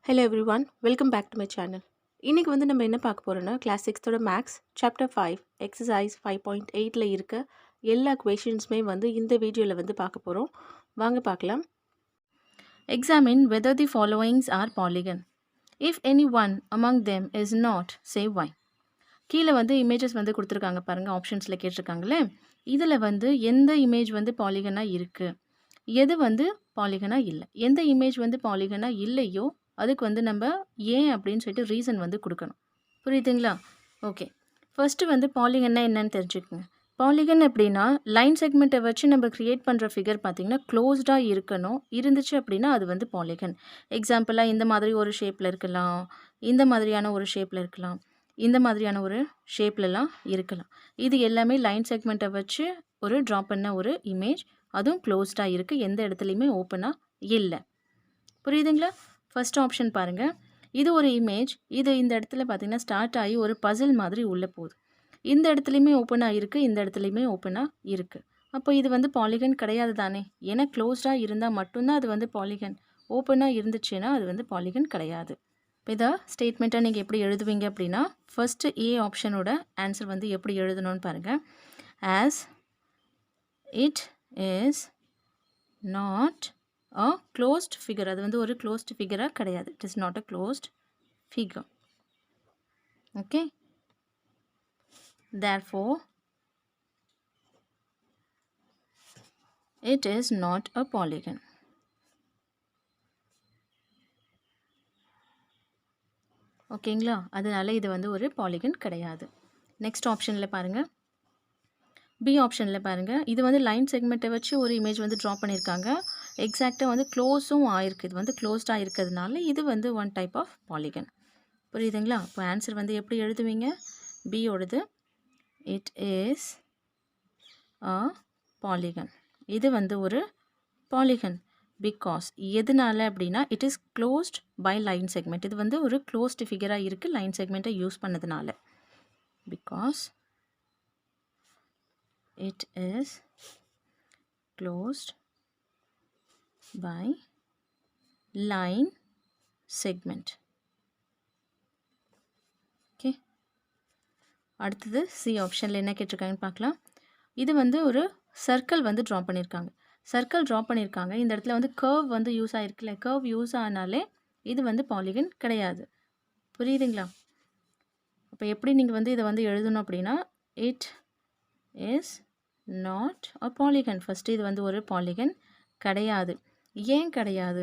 Hello everyone, welcome back to my channel. இன்றைக்கி வந்து நம்ம என்ன பார்க்க போகிறோன்னா கிளாஸ் 6 மேக்ஸ் சாப்டர் 5 எக்ஸசைஸ் 5.8 இருக்க எல்லா கொஷின்ஸுமே வந்து இந்த வீடியோவில் வந்து பார்க்க போகிறோம். வாங்க பார்க்கலாம். Examine whether the followings are polygon. If any one among them is not, say why. கீழே வந்து இமேஜஸ் வந்து கொடுத்துருக்காங்க பாருங்கள், ஆப்ஷன்ஸில் கேட்டிருக்காங்களே. இதில் வந்து எந்த இமேஜ் வந்து பாலிகனாக இருக்குது, எது வந்து பாலிகனாக இல்லை, எந்த இமேஜ் வந்து பாலிகனாக இல்லையோ அதுக்கு வந்து நம்ம ஏன் அப்படின்னு சொல்லிட்டு ரீசன் வந்து கொடுக்கணும். புரியுதுங்களா? ஓகே, ஃபஸ்ட்டு வந்து பாலிகன்னா என்னன்னு தெரிஞ்சுக்கோங்க. பாலிகன் அப்படின்னா லைன் செக்மெண்ட்டை வச்சு நம்ம க்ரியேட் பண்ணுற ஃபிகர் பார்த்திங்கன்னா க்ளோஸ்டாக இருக்கணும். இருந்துச்சு அப்படின்னா அது வந்து பாலிகன். எக்ஸாம்பிளாக இந்த மாதிரி ஒரு ஷேப்பில் இருக்கலாம், இந்த மாதிரியான ஒரு ஷேப்பில் இருக்கலாம், இந்த மாதிரியான ஒரு ஷேப்லலாம் இருக்கலாம். இது எல்லாமே லைன் செக்மெண்ட்டை வச்சு ஒரு ட்ரா பண்ண ஒரு இமேஜ். அதுவும் க்ளோஸ்டாக இருக்குது, எந்த இடத்துலையுமே ஓப்பனாக இல்லை. புரியுதுங்களா? ஃபர்ஸ்ட் ஆப்ஷன் பாருங்கள். இது ஒரு இமேஜ். இது இந்த இடத்துல பார்த்திங்கன்னா ஸ்டார்ட் ஆகி ஒரு பசில் மாதிரி உள்ளே போகுது. இந்த இடத்துலையுமே ஓப்பனாக இருக்குது, இந்த இடத்துலையுமே ஓப்பனாக இருக்குது. அப்போ இது வந்து பாலிகன் கிடையாது தானே. ஏன்னா க்ளோஸ்டாக இருந்தால் மட்டும்தான் அது வந்து பாலிகன். ஓப்பனாக இருந்துச்சுன்னா அது வந்து பாலிகன் கிடையாது. இப்போ இதை ஸ்டேட்மெண்ட்டாக நீங்கள் எப்படி எழுதுவீங்க அப்படின்னா, ஃபஸ்ட்டு ஏ ஆப்ஷனோட ஆன்சர் வந்து எப்படி எழுதணும்னு பாருங்கள். As it is not a closed figure. அது வந்து ஒரு closed figure கிடையாது. It is not a closed figure. Okay. Therefore, it is not a polygon. ஓகேங்களா? அதனால இது வந்து ஒரு பாலிகன் கிடையாது. நெக்ஸ்ட் ஆப்ஷனில் பாருங்கள், பி ஆப்ஷனில் பாருங்கள். இது வந்து லைன் செக்மெண்ட்டை வச்சு ஒரு இமேஜ் வந்து ட்ரா பண்ணியிருக்காங்க. எக்ஸாக்டாக வந்து க்ளோஸும் ஆயிருக்கு. இது வந்து க்ளோஸ்டாக இருக்கிறதுனால இது வந்து ஒன் டைப் ஆஃப் பாலிகன். புரியுதுங்களா? இப்போ ஆன்சர் வந்து எப்படி எழுதுவீங்க? பியோடது இட் இஸ் அ பாலிகன். இது வந்து ஒரு பாலிகன் பிகாஸ் எதனால அப்படின்னா it is closed by line segment. இது வந்து ஒரு க்ளோஸ்டு ஃபிகராக இருக்குது லைன் செக்மெண்ட்டை யூஸ் பண்ணதுனால. Because it is closed by line segment. Okay, அடுத்தது சி ஆப்ஷனில் என்ன கேட்டிருக்காங்கன்னு பார்க்கலாம். இது வந்து ஒரு சர்க்கிள் வந்து ட்ரா பண்ணியிருக்காங்க. சர்க்கிள் ட்ரா பண்ணியிருக்காங்க. இந்த இடத்துல வந்து கர்வ் வந்து யூஸ் ஆகிருக்குல்ல, கர்வ் யூஸ் ஆனாலே இது வந்து பாலிகன் கிடையாது. புரியுதுங்களா? அப்போ எப்படி நீங்கள் வந்து இதை வந்து எழுதணும் அப்படின்னா, it is not a polygon. First இது வந்து ஒரு பாலிகன் கிடையாது. ஏன் கிடையாது?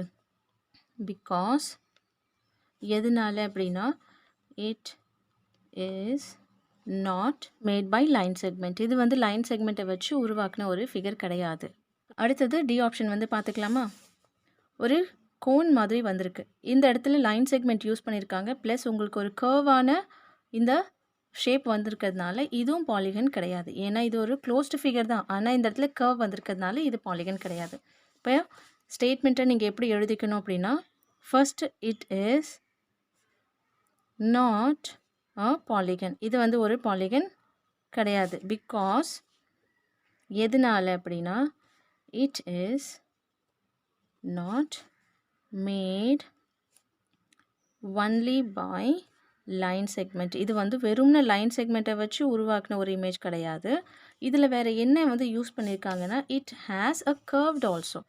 பிகாஸ் எதனால அப்படின்னா it is not made by line segment. இது வந்து லைன் செக்மெண்ட்டை வச்சு உருவாக்கின ஒரு ஃபிகர் கிடையாது. அடுத்தது டி ஆப்ஷன் வந்து பார்த்துக்கலாமா? ஒரு கோன் மாதிரி வந்திருக்கு. இந்த இடத்துல லைன் செக்மெண்ட் யூஸ் பண்ணியிருக்காங்க, ப்ளஸ் உங்களுக்கு ஒரு கர்வான இந்த ஷேப் வந்திருக்கிறதுனால இதுவும் பாலிகன் கிடையாது. ஏன்னா இது ஒரு க்ளோஸ்டு ஃபிகர் தான், ஆனால் இந்த இடத்துல கர்வ் வந்திருக்கிறதுனால இது பாலிகன் கிடையாது. இப்போ ஸ்டேட்மெண்ட்டை நீங்கள் எப்படி எழுதிக்கணும் அப்படின்னா, first it is not a polygon. இது வந்து ஒரு பாலிகன் கிடையாது. பிகாஸ் எதனால அப்படின்னா it is not made only by line segment. இது வந்து வெறும்ன லைன் செக்மெண்ட்டை வச்சு உருவாக்கின ஒரு இமேஜ் கிடையாது. இதில் வேறு என்ன வந்து யூஸ் பண்ணியிருக்காங்கன்னா, it has a curved also.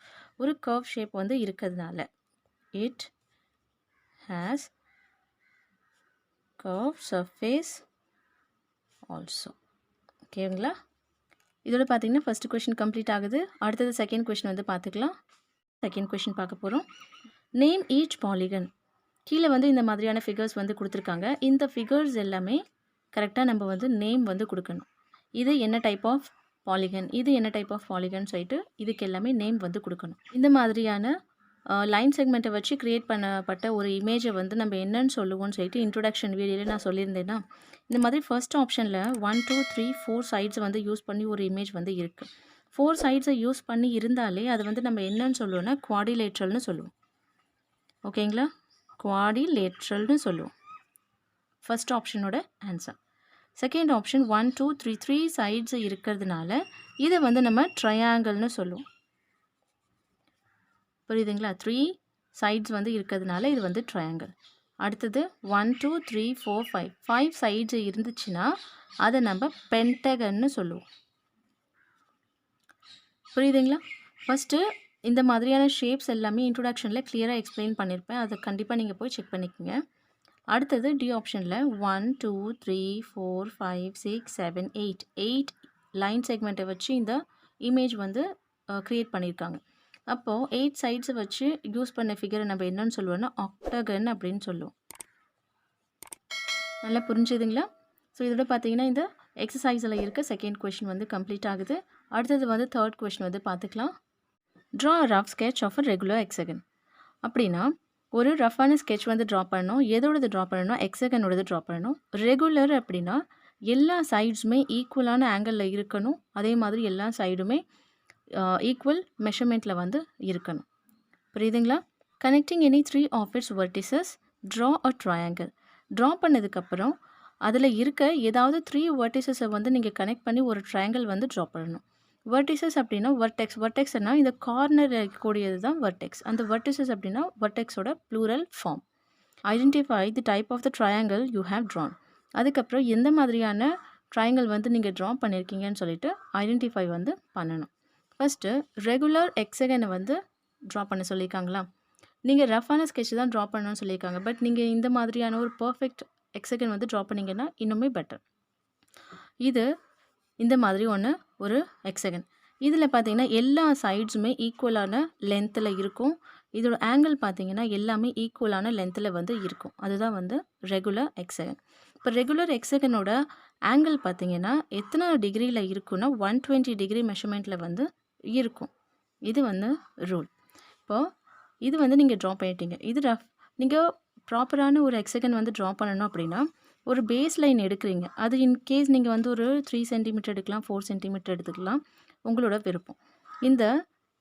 ஒரு கர்வ் ஷேப் வந்து இருக்கிறதுனால it has curve surface also. ஓகேங்களா? இதோட பார்த்தீங்கன்னா ஃபஸ்ட்டு கொஷின் கம்ப்ளீட் ஆகுது. அடுத்தது செகண்ட் கொஷின் வந்து பார்த்துக்கலாம். செகண்ட் கொஷின் பார்க்க போகிறோம். Name each polygon. கீழே வந்து இந்த மாதிரியான ஃபிகர்ஸ் வந்து கொடுத்துருக்காங்க. இந்த ஃபிகர்ஸ் எல்லாமே கரெக்டாக நம்ம வந்து நேம் வந்து கொடுக்கணும். இது என்ன டைப் ஆஃப் பாலிகன், இது என்ன டைப் ஆஃப் பாலிகன் சொல்லிட்டு இதுக்கு எல்லாமே நேம் வந்து கொடுக்கணும். இந்த மாதிரியான லைன் செக்மெண்ட்டை வச்சு க்ரியேட் பண்ணப்பட்ட ஒரு இமேஜை வந்து நம்ம என்னன்னு சொல்லுவோம்னு சொல்லிட்டு இன்ட்ரொடக்ஷன் வீடியோவில் நான் சொல்லியிருந்தேன்னா, இந்த மாதிரி ஃபர்ஸ்ட் ஆப்ஷனில் 1 2 3 4 சைட்ஸ் வந்து யூஸ் பண்ணி ஒரு இமேஜ் வந்து இருக்குது. 4 சைட்ஸை யூஸ் பண்ணி இருந்தாலே அது வந்து நம்ம என்னன்னு சொல்லுவோம்னா குவாடிலேட்ரல்னு சொல்லுவோம். ஓகேங்களா? குவாடிலேட்ரல்னு சொல்லுவோம். ஃபர்ஸ்ட் ஆப்ஷனோட ஆன்சர். செகண்ட் ஆப்ஷன் 1 2 3 3 சைட்ஸ் இருக்கிறதுனால இதை வந்து நம்ம ட்ரையாங்கிள்னு சொல்லுவோம். புரியுதுங்களா? 3 சைட்ஸ் வந்து இருக்கிறதுனால இது வந்து ட்ரையாங்கிள். அடுத்தது 1 2 3 4 5 5 சைட்ஸ் இருந்துச்சுன்னா அதை நம்ம பென்டகன்னு சொல்லுவோம். புரியுதுங்களா? ஃபஸ்ட்டு இந்த மாதிரியான ஷேப்ஸ் எல்லாமே இன்ட்ரோடக்ஷனில் கிளியராக எக்ஸ்பிளைன் பண்ணியிருப்பேன். அதை கண்டிப்பாக நீங்கள் போய் செக் பண்ணிக்கோங்க. அடுத்தது டி ஆப்ஷனில் 1 2 3 4 5 6 7 8 8 லைன் செக்மெண்ட்டை வச்சு இந்த இமேஜ் வந்து க்ரியேட் பண்ணியிருக்காங்க. அப்போது 8 சைட்ஸை வச்சு யூஸ் பண்ண ஃபிகரை நம்ம என்னன்னு சொல்லுவோம்னா ஆக்டகன் அப்படின்னு சொல்லுவோம். நல்லா புரிஞ்சுதுங்களா? ஸோ இதோட பார்த்தீங்கன்னா இந்த எக்ஸசைஸில் இருக்க செகண்ட் கொஷின் வந்து கம்ப்ளீட் ஆகுது. அடுத்தது வந்து தேர்ட் கொஷின் வந்து பார்த்துக்கலாம். Draw a rough sketch of a regular hexagon. அப்படின்னா ஒரு ரஃப்பான ஸ்கெட்ச் வந்து ட்ரா பண்ணணும். எதோடது ட்ரா பண்ணணும்? எக்ஸகனோடது ட்ரா பண்ணணும். ரெகுலர் அப்படின்னா எல்லா சைட்ஸுமே ஈக்குவலான ஆங்கிளில் இருக்கணும். அதே மாதிரி எல்லா சைடுமே ஈக்குவல் மெஷர்மெண்ட்டில் வந்து இருக்கணும். புரியுதுங்களா? Connecting any 3 of its vertices draw a triangle. Draw பண்ணதுக்கப்புறம் அதில் இருக்க ஏதாவது 3 வெர்டிசஸை வந்து நீங்கள் கனெக்ட் பண்ணி ஒரு ட்ரையாங்கிள் வந்து ட்ரா பண்ணணும். வெர்டிசஸ் அப்படின்னா வர்டெக்ஸ்னா இந்த கார்னர் இருக்கக்கூடியது தான் வர்டெக்ஸ். அந்த வெர்டிசஸ் அப்படின்னா வர்டெக்ஸோட plural form. Identify the type of the triangle you have drawn. அதுக்கப்புறம் எந்த மாதிரியான ட்ரையாங்கிள் வந்து நீங்கள் ட்ரா பண்ணியிருக்கீங்கன்னு சொல்லிட்டு ஐடென்டிஃபை வந்து பண்ணணும். ஃபஸ்ட்டு ரெகுலர் எக்ஸகனை வந்து ட்ரா பண்ண சொல்லியிருக்காங்களா? நீங்கள் ரஃப்பான ஸ்கெட்ச் தான் ட்ரா பண்ணணும்னு சொல்லியிருக்காங்க. பட் நீங்கள் இந்த மாதிரியான ஒரு பர்ஃபெக்ட் எக்ஸகன் வந்து ட்ரா பண்ணிங்கன்னா இன்னுமே பெட்டர். இது இந்த மாதிரி ஒரு எக்ஸகன். இதில் பார்த்தீங்கன்னா எல்லா சைட்ஸுமே ஈக்குவலான லென்த்தில் இருக்கும். இதோட ஆங்கிள் பார்த்தீங்கன்னா எல்லாமே ஈக்குவலான லென்த்தில் வந்து இருக்கும். அதுதான் வந்து ரெகுலர் எக்ஸகன். இப்போ ரெகுலர் எக்ஸகனோட ஆங்கிள் பார்த்தீங்கன்னா எத்தனை டிகிரியில் இருக்குன்னா 120 டிகிரி மெஷர்மெண்ட்டில் வந்து இருக்கும். இது வந்து ரூல். இப்போது இது வந்து நீங்கள் ட்ரா பண்ணிட்டீங்க. இது ரஃப். நீங்கள் ப்ராப்பரான ஒரு எக்ஸகன் வந்து ட்ரா பண்ணணும் அப்படின்னா ஒரு பேஸ் லைன் எடுக்கிறீங்க. அது இன்கேஸ் நீங்கள் வந்து ஒரு 3 சென்டிமீட்டர் எடுக்கலாம், 4 சென்டிமீட்டர் எடுத்துக்கலாம், உங்களோட விருப்பம்.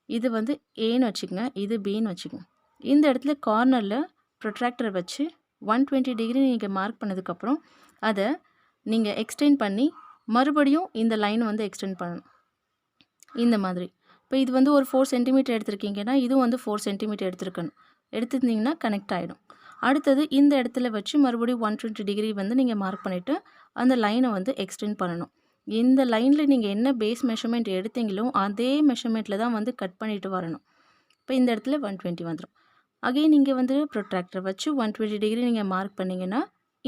இது வந்து ஏன்னு வச்சுக்கோங்க, இது பின்னு வச்சுக்கோங்க. இந்த இடத்துல கார்னரில் ப்ரொட்ராக்டரை வச்சு 120 டிகிரி நீங்கள் மார்க் பண்ணதுக்கப்புறம் அதை நீங்கள் எக்ஸ்டெண்ட் பண்ணி மறுபடியும் இந்த லைன் வந்து எக்ஸ்டெண்ட் பண்ணணும். இந்த மாதிரி. இப்போ இது வந்து ஒரு 4 சென்டிமீட்டர் எடுத்திருக்கீங்கன்னா இதுவும் வந்து 4 சென்டிமீட்டர் எடுத்துருந்தீங்கன்னா கனெக்ட் ஆகிடும். அடுத்தது இந்த இடத்துல வச்சு மறுபடியும் 120 டிகிரி வந்து நீங்கள் மார்க் பண்ணிவிட்டு அந்த லைனை வந்து எக்ஸ்டெண்ட் பண்ணணும். இந்த லைனில் நீங்கள் என்ன பேஸ் மெஷர்மெண்ட் எடுத்தீங்களோ அதே மெஷர்மெண்ட்டில் தான் வந்து கட் பண்ணிவிட்டு வரணும். இப்போ இந்த இடத்துல 120 வந்துடும். அகைன் நீங்கள் வந்து ப்ரொட்ராக்டரை வச்சு 120 டிகிரி நீங்கள் மார்க் பண்ணிங்கன்னா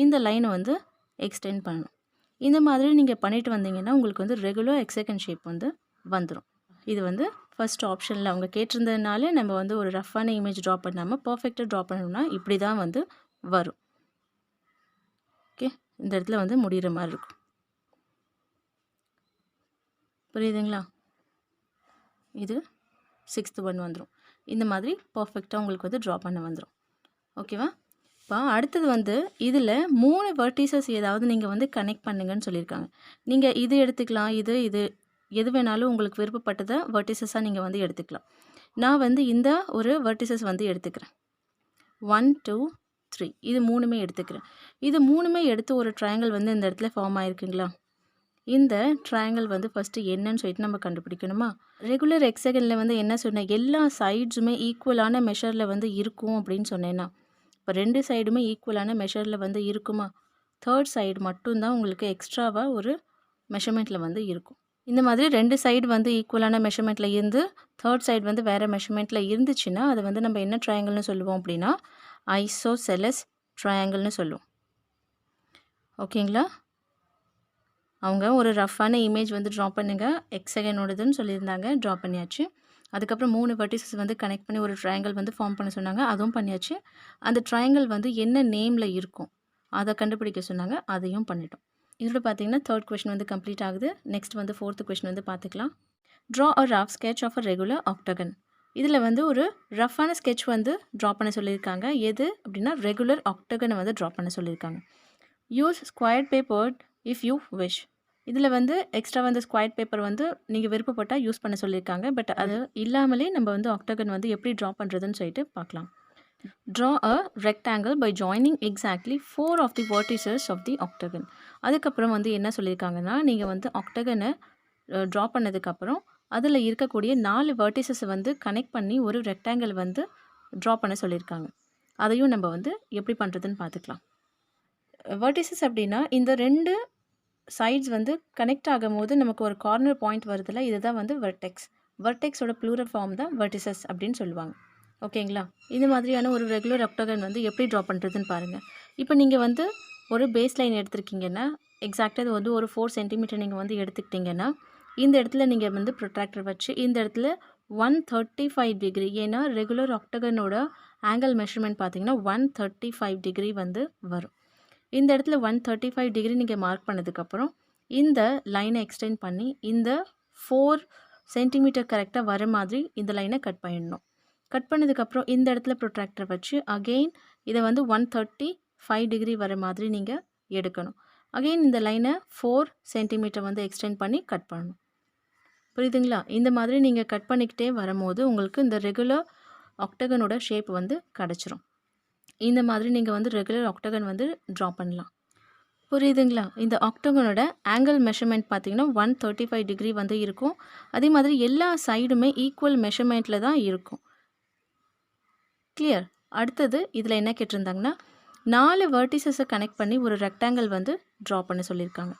இந்த லைனை வந்து எக்ஸ்டெண்ட் பண்ணணும். இந்த மாதிரி நீங்கள் பண்ணிட்டு வந்தீங்கன்னா உங்களுக்கு வந்து ரெகுலர் எக்ஸகன் ஷேப் வந்து வந்துடும். இது வந்து ஃபஸ்ட் ஆப்ஷனில் அவங்க கேட்டிருந்ததுனால நம்ம வந்து ஒரு ரஃப்பான இமேஜ் ட்ரா பண்ணாமல் பர்ஃபெக்டாக ட்ரா பண்ணணும்னா இப்படி தான் வந்து வரும். ஓகே, இந்த இடத்துல வந்து முடிகிற மாதிரி இருக்கும். புரியுதுங்களா? இது 6th ஒன் வந்துடும். இந்த மாதிரி பர்ஃபெக்டாக உங்களுக்கு வந்து ட்ரா பண்ண வந்துடும். ஓகேவா? இப்போ அடுத்தது வந்து இதில் 3 வெர்டிசஸ் ஏதாவது நீங்கள் வந்து கனெக்ட் பண்ணுங்கன்னு சொல்லியிருக்காங்க. நீங்கள் இது எடுத்துக்கலாம், இது எது வேணாலும் உங்களுக்கு விருப்பப்பட்டதை வெர்டிசஸாக நீங்கள் வந்து எடுத்துக்கலாம். நான் வந்து இந்த ஒரு வெர்டிசஸ் வந்து எடுத்துக்கிறேன். 1 2 3 இது 3மே எடுத்துக்கிறேன். இது 3மே எடுத்து ஒரு ட்ரையாங்கிள் வந்து இந்த இடத்துல ஃபார்ம் ஆகிருக்குங்களா? இந்த ட்ரையாங்கிள் வந்து ஃபஸ்ட்டு என்னன்னு சொல்லிட்டு நம்ம கண்டுபிடிக்கணுமா? ரெகுலர் எக்ஸகனில் வந்து என்ன சொன்னேன்? எல்லா சைட்ஸுமே ஈக்குவலான மெஷரில் வந்து இருக்கும் அப்படின்னு சொன்னேன்னா, இப்போ 2 சைடுமே ஈக்குவலான மெஷரில் வந்து இருக்குமா? 3rd சைடு மட்டும்தான் உங்களுக்கு எக்ஸ்ட்ராவாக ஒரு மெஷர்மெண்ட்டில் வந்து இருக்கும். இந்த மாதிரி 2 சைடு வந்து ஈக்குவலான மெஷர்மெண்ட்டில் இருந்து 3rd சைடு வந்து வேறு மெஷர்மெண்ட்டில் இருந்துச்சுன்னா அதை வந்து நம்ம என்ன ட்ரையாங்கிள்னு சொல்லுவோம் அப்படின்னா ஐசோசெலஸ் ட்ரையாங்கிள்னு சொல்லுவோம். ஓகேங்களா? அவங்க ஒரு ரஃப்பான இமேஜ் வந்து ட்ரா பண்ணுங்க, எக்ஸகனோடதுன்னு சொல்லியிருந்தாங்க, ட்ரா பண்ணியாச்சு. அதுக்கப்புறம் 3 வெர்டிசஸ் வந்து கனெக்ட் பண்ணி ஒரு ட்ரையாங்கிள் வந்து ஃபார்ம் பண்ண சொன்னாங்க, அதுவும் பண்ணியாச்சு. அந்த ட்ரையாங்கிள் வந்து என்ன நேமில் இருக்கும் அதை கண்டுபிடிக்க சொன்னாங்க, அதையும் பண்ணிட்டோம். இதில் பார்த்தீங்கன்னா 3rd கொஷின் வந்து கம்ப்ளீட் ஆகுது. நெக்ஸ்ட் வந்து 4th கொஷின் வந்து பார்த்துக்கலாம். Draw a rough sketch of a regular octagon. இதில் வந்து ஒரு ரஃப்பான ஸ்கெட்ச் வந்து ட்ரா பண்ண சொல்லியிருக்காங்க. எது அப்படின்னா ரெகுலர் ஆக்டகனை வந்து ட்ரா பண்ண சொல்லியிருக்காங்க. Use squared paper if you wish. இதில் வந்து எக்ஸ்ட்ரா வந்து ஸ்கொயர்ட் பேப்பர் வந்து நீங்கள் விருப்பப்பட்டால் யூஸ் பண்ண சொல்லியிருக்காங்க. பட் அது இல்லாமலே நம்ம வந்து ஆக்டகன் வந்து எப்படி ட்ரா பண்ணுறதுன்னு சொல்லிட்டு பார்க்கலாம். Draw a rectangle by joining exactly 4 of the vertices of the octagon. அதுக்கப்புறம் வந்து என்ன சொல்லியிருக்காங்கன்னா, நீங்கள் வந்து ஆக்டகனை ட்ரா பண்ணதுக்கப்புறம் அதில் இருக்கக்கூடிய 4 வெர்டிசஸை வந்து கனெக்ட் பண்ணி ஒரு ரெக்டாங்கிள் வந்து ட்ரா பண்ண சொல்லியிருக்காங்க. அதையும் நம்ம வந்து எப்படி பண்ணுறதுன்னு பார்த்துக்கலாம். வெர்டிசஸ் அப்படின்னா இந்த 2 சைட்ஸ் வந்து கனெக்ட் ஆகும்போது நமக்கு ஒரு கார்னர் பாயிண்ட் வருதுல்ல, இதுதான் வந்து வெர்டெக்ஸ். வெர்டெக்ஸோட ப்ளூரல் ஃபார்ம் தான் வெர்டிசஸ் அப்படின்னு சொல்லுவாங்க. ஓகேங்களா? இந்த மாதிரியான ஒரு ரெகுலர் ஆக்டகன் வந்து எப்படி ட்ரா பண்ணுறதுன்னு பாருங்கள். இப்போ நீங்கள் வந்து ஒரு பேஸ் லைன் எடுத்துருக்கீங்கன்னா, எக்ஸாக்டாக இது வந்து ஒரு 4 சென்டிமீட்டர் நீங்கள் வந்து எடுத்துக்கிட்டிங்கன்னா, இந்த இடத்துல நீங்கள் வந்து ப்ரொட்ராக்டர் வச்சு இந்த இடத்துல 135 டிகிரி, ஏன்னா ரெகுலர் ஆக்டகனோட ஆங்கிள் மெஷர்மெண்ட் பார்த்தீங்கன்னா 135 டிகிரி வந்து வரும். இந்த இடத்துல 135 டிகிரி நீங்கள் மார்க் பண்ணதுக்கப்புறம் இந்த லைனை எக்ஸ்டெண்ட் பண்ணி இந்த 4 சென்டிமீட்டர் கரெக்டாக வர மாதிரி இந்த லைனை கட் பண்ணிடணும். கட் பண்ணதுக்கப்புறம் இந்த இடத்துல ப்ரொட்ராக்டர் வச்சு அகெயின் இதை வந்து 135 டிகிரி வர மாதிரி நீங்கள் எடுக்கணும். அகெயின் இந்த லைனை 4 சென்டிமீட்டர் வந்து எக்ஸ்டெண்ட் பண்ணி கட் பண்ணணும். புரியுதுங்களா? இந்த மாதிரி நீங்கள் கட் பண்ணிக்கிட்டே வரும்போது உங்களுக்கு இந்த ரெகுலர் ஆக்டகனோட ஷேப் வந்து கிடச்சிரும். இந்த மாதிரி நீங்கள் வந்து ரெகுலர் ஆக்டகன் வந்து ட்ரா பண்ணலாம். புரியுதுங்களா? இந்த ஆக்டகனோட ஆங்கிள் மெஷர்மெண்ட் பார்த்தீங்கன்னா 135 டிகிரி வந்து இருக்கும். அதே மாதிரி எல்லா சைடுமே ஈக்குவல் மெஷர்மெண்ட்டில் தான் இருக்கும். கிளியர்? அடுத்தது இதில் என்ன கேட்டிருந்தாங்கன்னா 4 வெர்டிசஸை கனெக்ட் பண்ணி ஒரு ரெக்டாங்கிள் வந்து ட்ரா பண்ண சொல்லியிருக்காங்க.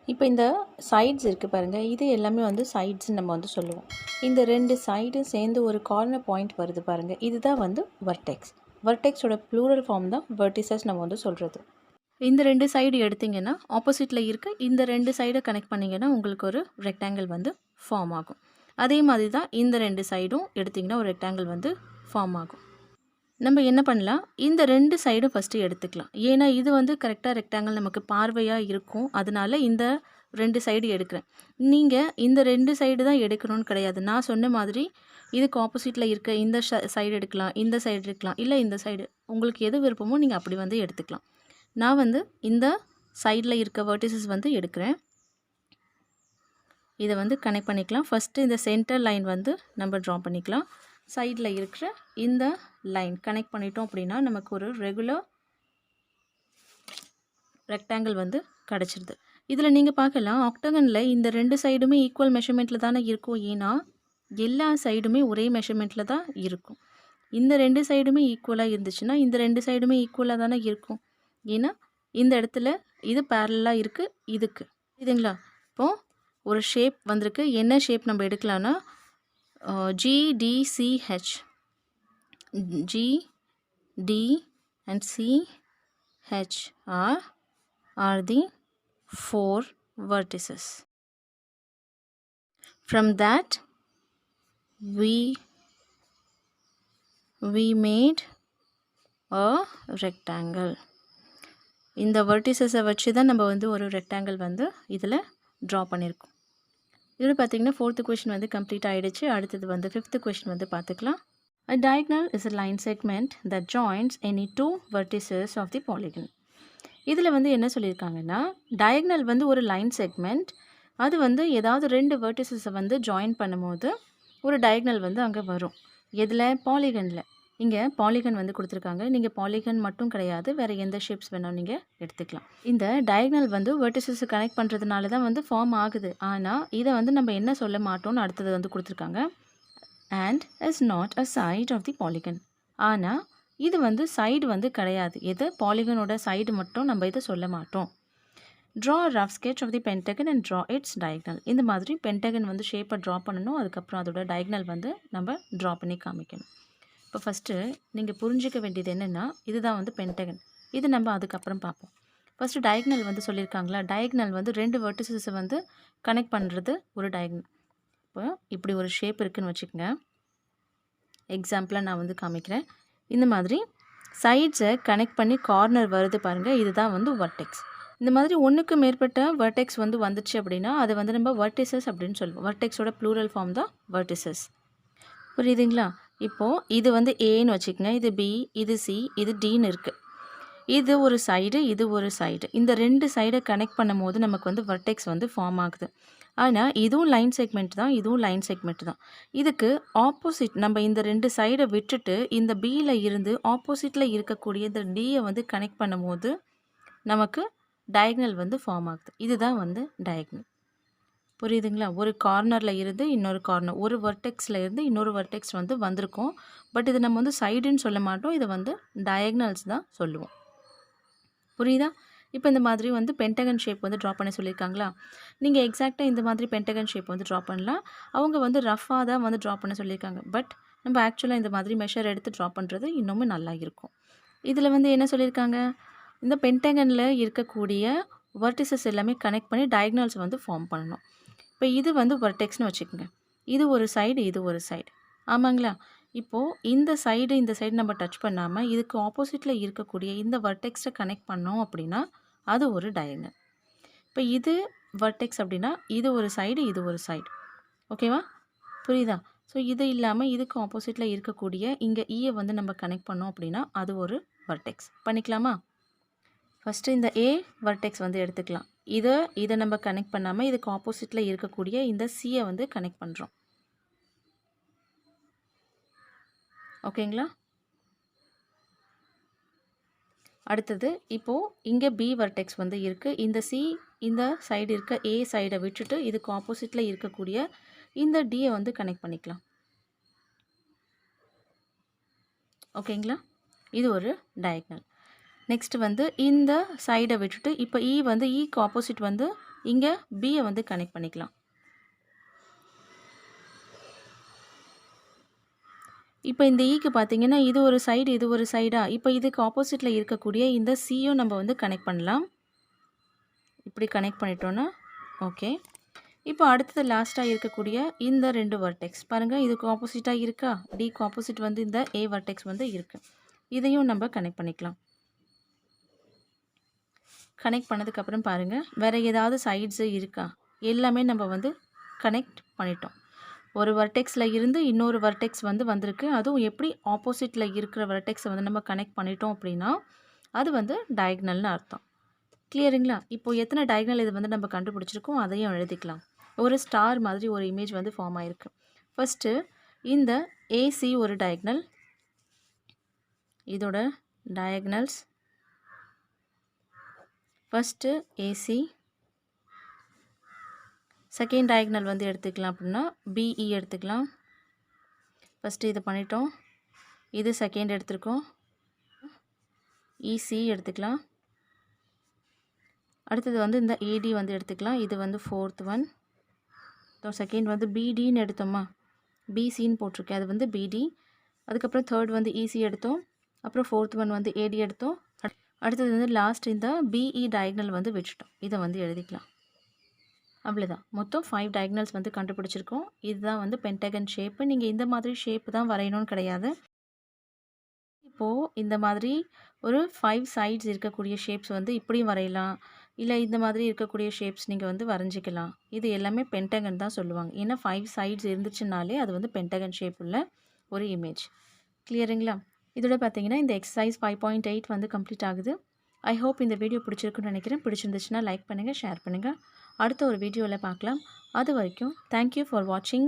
இப்போ இந்த சைட்ஸ் இருக்குது பாருங்கள், இது எல்லாமே வந்து சைட்ஸ்ன்னு நம்ம வந்து சொல்லுவோம். இந்த 2 சைடும் சேர்ந்து ஒரு கார்னர் பாயிண்ட் வருது பாருங்கள், இதுதான் வந்து வெர்டெக்ஸ். வெர்டெக்ஸோட ப்ளூரல் ஃபார்ம் தான் வெர்டிசஸ் நம்ம வந்து சொல்கிறது. இந்த 2 சைடு எடுத்திங்கன்னா ஆப்போசிட்டில் இருக்க இந்த 2 சைடை கனெக்ட் பண்ணிங்கன்னா உங்களுக்கு ஒரு ரெக்டாங்கிள் வந்து ஃபார்ம் ஆகும். அதே மாதிரி தான் இந்த 2 சைடும் எடுத்திங்கன்னா ஒரு ரெக்டாங்கிள் வந்து ஃபார்ம் ஆகும். நம்ம என்ன பண்ணலாம், இந்த 2 சைடும் ஃபஸ்ட்டு எடுத்துக்கலாம். ஏன்னா இது வந்து கரெக்டாக ரெக்டாங்கிள் நமக்கு பார்வையாக இருக்கும். அதனால இந்த 2 சைடு எடுக்கிறேன். நீங்கள் இந்த 2 சைடு தான் எடுக்கணும்னு கிடையாது. நான் சொன்ன மாதிரி இதுக்கு ஆப்போசிட்டில் இருக்க இந்த சைடு எடுக்கலாம், இந்த சைடு எடுக்கலாம், இல்லை இந்த சைடு, உங்களுக்கு எது விருப்பமோ நீங்கள் அப்படி வந்து எடுத்துக்கலாம். நான் வந்து இந்த சைடில் இருக்க வெர்டிசஸ் வந்து எடுக்கிறேன். இதை வந்து கனெக்ட் பண்ணிக்கலாம். ஃபஸ்ட்டு இந்த சென்டர் லைன் வந்து நம்ம ட்ரா பண்ணிக்கலாம். சைடில் இருக்கிற இந்த லைன் கனெக்ட் பண்ணிட்டோம் அப்படின்னா நமக்கு ஒரு ரெகுலர் ரெக்டாங்கிள் வந்து கிடச்சிருது. இதில் நீங்கள் பார்க்கலாம், ஆக்டகனில் இந்த 2 சைடுமே ஈக்குவல் மெஷர்மெண்ட்டில் தானே இருக்கும். ஏன்னா எல்லா சைடுமே ஒரே மெஷர்மெண்ட்டில் தான் இருக்கும். இந்த 2 சைடுமே ஈக்குவலாக இருந்துச்சுன்னா இந்த 2 சைடுமே ஈக்குவலாக தானே இருக்கும். ஏன்னா இந்த இடத்துல இது பேரலாக இருக்குது இதுக்கு. இதுங்களா? இப்போது ஒரு ஷேப் வந்திருக்கு. என்ன ஷேப் நம்ம எடுக்கலான்னா GDCH. G, D and CH are the 4 vertices. From that we made a rectangle. இந்த வெர்டிசஸை வச்சு தான் நம்ம வந்து ஒரு ரெக்டாங்கிள் வந்து இதில் ட்ரா பண்ணியிருக்கோம். இதில் பார்த்திங்கன்னா 4th கொஷின் வந்து கம்ப்ளீட் ஆகிடுச்சு. அடுத்தது வந்து 5th கொஷின் வந்து பார்த்துக்கலாம். A diagonal is a line segment that joins any 2 vertices of the polygon. இதில் வந்து என்ன சொல்லியிருக்காங்கன்னா, டயக்னல் வந்து ஒரு லைன் செக்மெண்ட், அது வந்து ஏதாவது 2 வெர்டிசஸை வந்து ஜாயின் பண்ணும்போது ஒரு டயக்னல் வந்து அங்கே வரும். எதில்? பாலிகனில். இங்கே பாலிகன் வந்து கொடுத்துருக்காங்க. நீங்கள் பாலிகன் மட்டும் கிடையாது, வேறு எந்த ஷேப்ஸ் வேணாலும் நீங்கள் எடுத்துக்கலாம். இந்த டயக்னல் வந்து வெர்டிசஸை கனெக்ட் பண்ணுறதுனால தான் வந்து ஃபார்ம் ஆகுது. ஆனால் இதை வந்து நம்ம என்ன சொல்ல மாட்டோம்னு அடுத்தது வந்து கொடுத்துருக்காங்க. and is not a side of the polygon. ஆனால் இது வந்து சைடு வந்து கிடையாது. எது? பாலிகனோட சைடு மட்டும் நம்ம இதை சொல்ல மாட்டோம். draw a rough sketch of the pentagon and draw its diagonal. இந்த மாதிரி பென்டகன் வந்து ஷேப்பை ட்ரா பண்ணணும். அதுக்கப்புறம் அதோட டயக்னல் வந்து நம்ம ட்ரா பண்ணி காமிக்கணும். இப்போ ஃபஸ்ட்டு நீங்கள் புரிஞ்சிக்க வேண்டியது என்னென்னா, இதுதான் வந்து பென்டகன். இது நம்ம அதுக்கப்புறம் பார்ப்போம். ஃபஸ்ட்டு டயக்னல் வந்து சொல்லியிருக்காங்களா, டயக்னல் வந்து 2 வெர்டிசஸை வந்து கனெக்ட் பண்ணுறது ஒரு டயக்னல். இப்போ இப்படி ஒரு ஷேப் இருக்குதுன்னு வச்சுக்கோங்க. எக்ஸாம்பிளாக நான் வந்து காமிக்கிறேன். இந்த மாதிரி சைட்ஸை கனெக்ட் பண்ணி கார்னர் வருது பாருங்கள், இதுதான் வந்து வெர்டெக்ஸ். இந்த மாதிரி ஒன்றுக்கு மேற்பட்ட வெர்டெக்ஸ் வந்து வந்துச்சு அப்படின்னா அது வந்து நம்ம வெர்டிசஸ் அப்படின்னு சொல்லுவோம். வெர்டெக்ஸோட ப்ளூரல் ஃபார்ம் தான் வெர்டிசஸ். புரியுதுங்களா? இப்போது இது வந்து ஏன்னு வச்சுக்கோங்க, இது பி, இது சி, இது டின்னு இருக்குது. இது ஒரு சைடு, இது ஒரு சைடு. இந்த 2 சைடை கனெக்ட் பண்ணும் போது நமக்கு வந்து வெர்டெக்ஸ் வந்து ஃபார்ம் ஆகுது. ஆனால் இதுவும் லைன் செக்மெண்ட் தான், இதுவும் லைன் செக்மெண்ட் தான். இதுக்கு ஆப்போசிட் நம்ம இந்த 2 சைடை விட்டுட்டு இந்த பியில் இருந்து ஆப்போசிட்டில் இருக்கக்கூடிய இந்த டியை வந்து கனெக்ட் பண்ணும் போது நமக்கு டயக்னல் வந்து ஃபார்ம் ஆகுது. இதுதான் வந்து டயக்னல். புரியுதுங்களா? ஒரு கார்னரில் இருந்து இன்னொரு கார்னர், ஒரு வெர்டெக்ஸில் இருந்து இன்னொரு வெர்டெக்ஸ் வந்து வந்திருக்கும். பட் இது நம்ம வந்து சைடுன்னு சொல்ல மாட்டோம். இதை வந்து டயகனல்ஸ் தான் சொல்லுவோம். புரியுதா? இப்போ இந்த மாதிரி வந்து பென்டகன் ஷேப் வந்து ட்ரா பண்ண சொல்லியிருக்காங்களா? நீங்கள் எக்ஸாக்டாக இந்த மாதிரி பென்டகன் ஷேப் வந்து ட்ரா பண்ணலாம். அவங்க வந்து ரஃப்பாக தான் வந்து ட்ரா பண்ண சொல்லியிருக்காங்க. பட் நம்ம ஆக்சுவலாக இந்த மாதிரி மெஷர் எடுத்து ட்ரா பண்ணுறது இன்னமும் நல்லா இருக்கும். இதில் வந்து என்ன சொல்லியிருக்காங்க? இந்த பென்டகனில் இருக்கக்கூடிய வெர்டிசஸ் எல்லாமே கனெக்ட் பண்ணி டயகனல்ஸ் வந்து ஃபார்ம் பண்ணணும். இப்போ இது வந்து வெர்டெக்ஸ்னு வச்சுக்கோங்க. இது ஒரு சைடு, இது ஒரு சைடு. ஆமாங்களா? இப்போது இந்த சைடு நம்ம டச் பண்ணாமல் இதுக்கு ஆப்போசிட்டில் இருக்கக்கூடிய இந்த வெர்டெக்ஸை கனெக்ட் பண்ணோம் அப்படின்னா அது ஒரு டயகனல். இப்போ இது வெர்டெக்ஸ் அப்படின்னா இது ஒரு சைடு, இது ஒரு சைடு. ஓகேவா? புரியுதா? ஸோ இது இல்லாமல் இதுக்கு ஆப்போசிட்டில் இருக்கக்கூடிய இங்கே ஈயை வந்து நம்ம கனெக்ட் பண்ணோம் அப்படின்னா அது ஒரு வெர்டெக்ஸ். பண்ணிக்கலாமா? ஃபஸ்ட்டு இந்த ஏ வெர்டெக்ஸ் வந்து எடுத்துக்கலாம். இதை நம்ம கனெக்ட் பண்ணாமல் இதுக்கு ஆப்போசிட்டில் இருக்கக்கூடிய இந்த சியை வந்து கனெக்ட் பண்ணுறோம். ஓகேங்களா? அடுத்தது இப்போது இங்கே பி வெர்டெக்ஸ் வந்து இருக்குது. இந்த சி இந்த சைடு இருக்க ஏ சைடை விட்டுட்டு இதுக்கு ஆப்போசிட்டில் இருக்கக்கூடிய இந்த டியை வந்து கனெக்ட் பண்ணிக்கலாம். ஓகேங்களா? இது ஒரு டயகனல். நெக்ஸ்ட் வந்து இந்த சைடை விட்டுட்டு இப்போ இ வந்து இக்கு ஆப்போசிட் வந்து இங்கே பியை வந்து கனெக்ட் பண்ணிக்கலாம். இப்போ இந்த ஈக்கு பார்த்தீங்கன்னா இது ஒரு சைடு, இது ஒரு சைடா? இப்போ இதுக்கு ஆப்போசிட்டில் இருக்கக்கூடிய இந்த சியும் நம்ம வந்து கனெக்ட் பண்ணலாம். இப்படி கனெக்ட் பண்ணிட்டோன்னா ஓகே. இப்போ அடுத்தது லாஸ்ட்டாக இருக்கக்கூடிய இந்த 2 வெர்டெக்ஸ் பாருங்கள், இதுக்கு ஆப்போசிட்டாக இருக்கா? டிக்கு ஆப்போசிட் வந்து இந்த ஏ வெர்டெக்ஸ் வந்து இருக்குது. இதையும் நம்ம கனெக்ட் பண்ணிக்கலாம். கனெக்ட் பண்ணதுக்கப்புறம் பாருங்கள், வேறு ஏதாவது சைட்ஸு இருக்கா? எல்லாமே நம்ம வந்து கனெக்ட் பண்ணிட்டோம். ஒரு வெர்டெக்ஸில் இருந்து இன்னொரு வெர்டெக்ஸ் வந்து வந்திருக்கு. அதுவும் எப்படி ஆப்போசிட்டில் இருக்கிற வெர்டெக்ஸை வந்து நம்ம கனெக்ட் பண்ணிட்டோம் அப்படின்னா அது வந்து டயகனல்னு அர்த்தம். கிளியருங்களா? இப்போது எத்தனை டயகனல் இது வந்து நம்ம கண்டுபிடிச்சிருக்கோம் அதையும் எழுதிக்கலாம். ஒரு ஸ்டார் மாதிரி ஒரு இமேஜ் வந்து ஃபார்ம் ஆகிருக்கு. ஃபஸ்ட்டு இந்த ஏசி ஒரு டயகனல், இதோட diagonals first AC. Second diagonal வந்து எடுத்துக்கலாம் அப்படின்னா பிஇ எடுத்துக்கலாம். ஃபஸ்ட்டு இதை பண்ணிட்டோம். இது செகண்ட் எடுத்துருக்கோம். இசி எடுத்துக்கலாம். அடுத்தது வந்து இந்த ஏடி வந்து எடுத்துக்கலாம். இது வந்து ஃபோர்த் ஒன். செகண்ட் வந்து பிடின்னு எடுத்தோமா, பிசின்னு போட்டிருக்கேன், அது வந்து பிடி. அதுக்கப்புறம் தேர்ட் வந்து இசி எடுத்தோம். அப்புறம் ஃபோர்த் ஒன் வந்து ஏடி எடுத்தோம். அடுத்தது வந்து லாஸ்ட் இந்த பிஇ டயகனல் வந்து வச்சுட்டோம். இதை வந்து எழுதிக்கலாம். அவ்வளோதான். மொத்தம் 5 டயகனல்ஸ் வந்து கண்டுபிடிச்சிருக்கோம். இதுதான் வந்து பென்டகன் ஷேப்பு. நீங்கள் இந்த மாதிரி ஷேப்பு தான் வரையணும்னு கிடையாது. இப்போது இந்த மாதிரி ஒரு 5 சைட்ஸ் இருக்கக்கூடிய ஷேப்ஸ் வந்து இப்படியும் வரையலாம். இல்லை இந்த மாதிரி இருக்கக்கூடிய ஷேப்ஸ் நீங்கள் வந்து வரைஞ்சிக்கலாம். இது எல்லாமே பென்டகன் தான் சொல்லுவாங்க. ஏன்னா 5 சைட்ஸ் இருந்துச்சுனாலே அது வந்து பென்டகன் ஷேப் உள்ள ஒரு இமேஜ். கிளியருங்களா? இதோட பார்த்தீங்கன்னா இந்த எக்ஸசைஸ் 5.8 வந்து கம்ப்ளீட் ஆகுது. ஐ ஹோப் இந்த வீடியோ பிடிச்சிருக்குன்னு நினைக்கிறேன். பிடிச்சிருந்துச்சுன்னா லைக் பண்ணுங்கள், ஷேர் பண்ணுங்கள். அடுத்த ஒரு வீடியோவில் பார்க்கலாம். அது வரைக்கும் தேங்க்யூ ஃபார் வாட்சிங்.